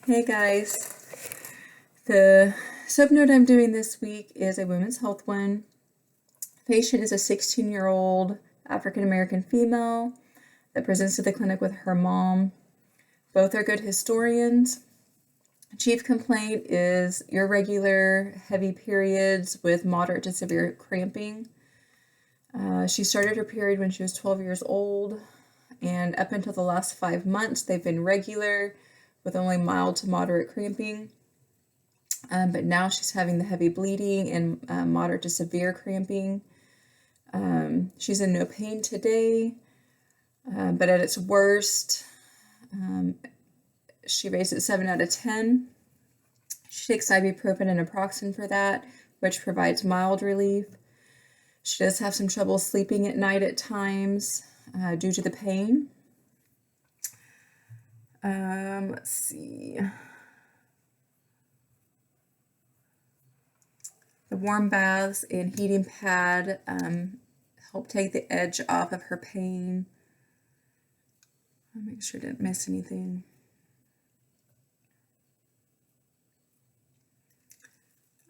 Hey guys, the subnote I'm doing this week is a women's health one. Patient is a 16-year-old African American female that presents to the clinic with her mom. Both are good historians. Chief complaint is irregular, heavy periods with moderate to severe cramping. She started her period when she was 12 years old, and up until the last 5 months, they've been regular with only mild to moderate cramping. But now she's having the heavy bleeding and moderate to severe cramping. She's in no pain today, but at its worst, she rates it 7 out of 10. She takes ibuprofen and naproxen for that, which provides mild relief. She does have some trouble sleeping at night at times due to the pain. Let's see. The warm baths and heating pad help take the edge off of her pain. I'll make sure I didn't miss anything.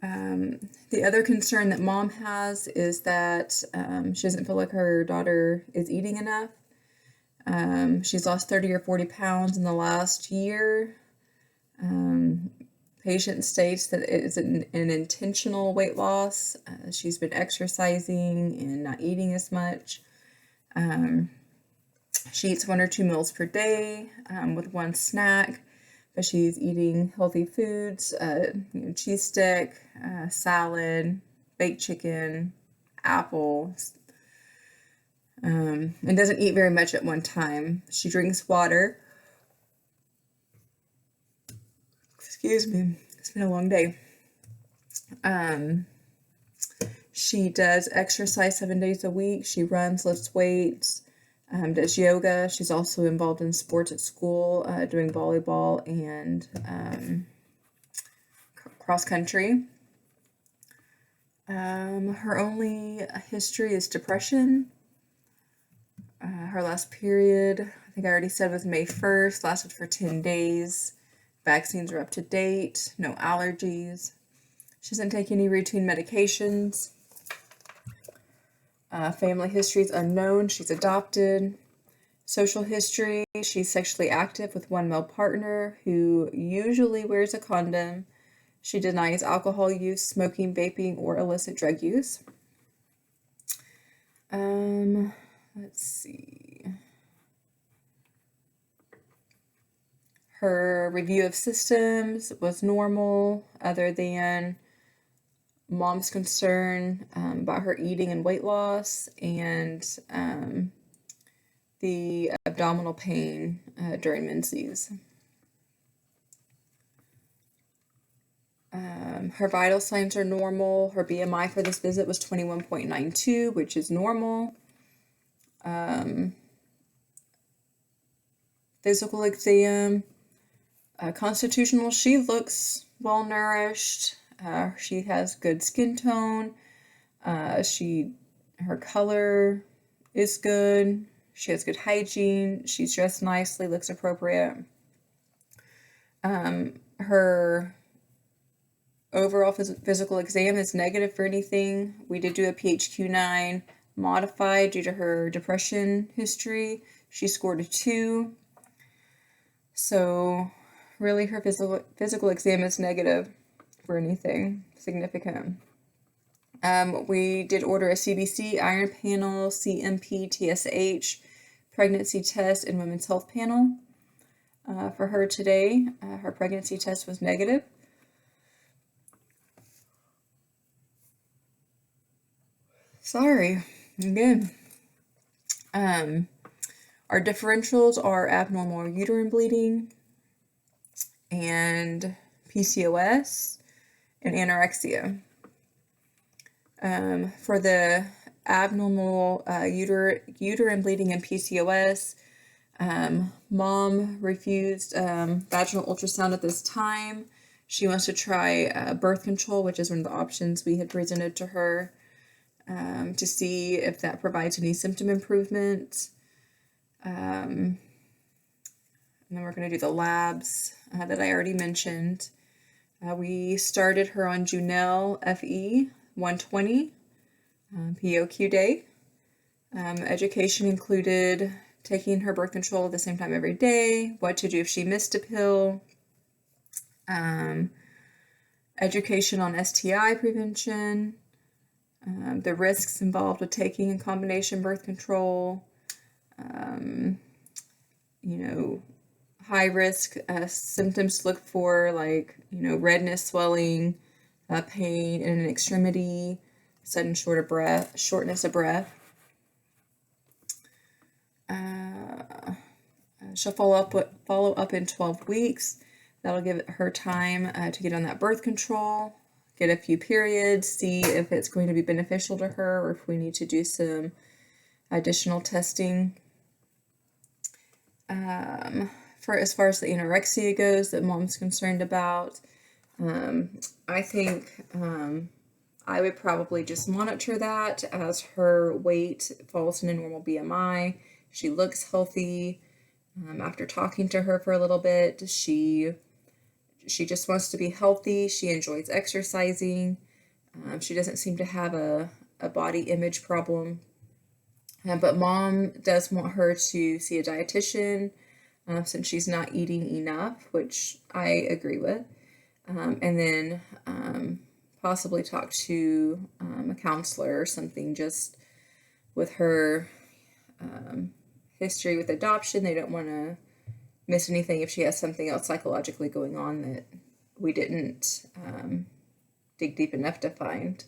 The other concern that mom has is that she doesn't feel like her daughter is eating enough. She's lost 30 or 40 pounds in the last year. Patient states that it is an intentional weight loss. She's been exercising and not eating as much. She eats 1 or 2 meals per day with one snack, but she's eating healthy foods, cheese stick, salad, baked chicken, apples, and doesn't eat very much at one time. She drinks water. Excuse me, it's been a long day. She does exercise 7 days a week. She runs, lifts weights, does yoga. She's also involved in sports at school, doing volleyball and cross country. Her only history is depression. Her last period, I think I already said, was May 1st, lasted for 10 days. Vaccines are up to date, no allergies. She doesn't take any routine medications. Family history is unknown. She's adopted. Social history, she's sexually active with one male partner who usually wears a condom. She denies alcohol use, smoking, vaping, or illicit drug use. Let's see. Her review of systems was normal, other than mom's concern about her eating and weight loss and the abdominal pain during menses. Her vital signs are normal. Her BMI for this visit was 21.92, which is normal. Physical exam. Constitutional, she looks well nourished. She has good skin tone. Her color is good. She has good hygiene. She's dressed nicely, looks appropriate. Her overall physical exam is negative for anything. We did do a PHQ-9 modified due to her depression history. She scored a 2. So really her physical exam is negative for anything significant. We did order a CBC, iron panel, CMP, TSH, pregnancy test, and women's health panel for her today. Her pregnancy test was negative. Sorry, again. Our differentials are abnormal uterine bleeding and PCOS and anorexia. For the abnormal uterine bleeding and PCOS, mom refused vaginal ultrasound at this time. She wants to try birth control, which is one of the options we had presented to her, to see if that provides any symptom improvement. And then we're going to do the labs that I already mentioned. We started her on Junel FE 120 POQ day. Education included taking her birth control at the same time every day, what to do if she missed a pill, education on STI prevention, the risks involved with taking a combination birth control, high risk symptoms to look for, like, redness, swelling, pain in an extremity, sudden shortness of breath. She'll follow up in 12 weeks. That'll give her time to get on that birth control, get a few periods, see if it's going to be beneficial to her or if we need to do some additional testing. For as far as the anorexia goes that mom's concerned about, I think I would probably just monitor that as her weight falls in a normal BMI. She looks healthy. After talking to her for a little bit, she just wants to be healthy. She enjoys exercising. She doesn't seem to have a body image problem. But mom does want her to see a dietitian since she's not eating enough, which I agree with. And then possibly talk to a counselor or something, just with her history with adoption. They don't want to miss anything if she has something else psychologically going on that we didn't dig deep enough to find.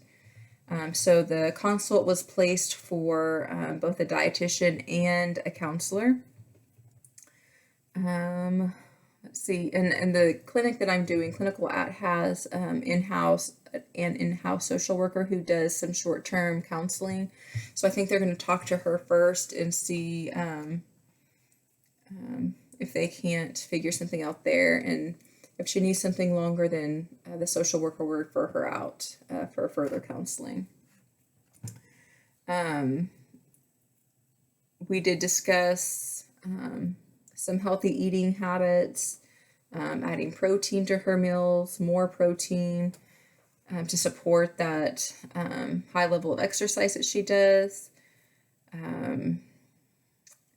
So the consult was placed for both a dietitian and a counselor. Let's see, and the clinic that I'm doing, Clinical At, has an in-house social worker who does some short-term counseling. So I think they're going to talk to her first and see if they can't figure something out there. And if she needs something longer, then the social worker will refer her out for further counseling. We did discuss some healthy eating habits, adding protein to her meals, more protein to support that high level of exercise that she does. And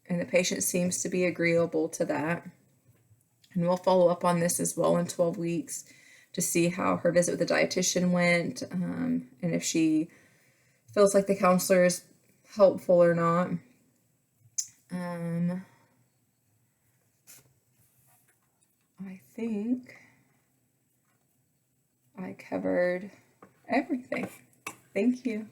the patient seems to be agreeable to that. And we'll follow up on this as well in 12 weeks to see how her visit with the dietitian went, and if she feels like the counselor is helpful or not. I think I covered everything. Thank you.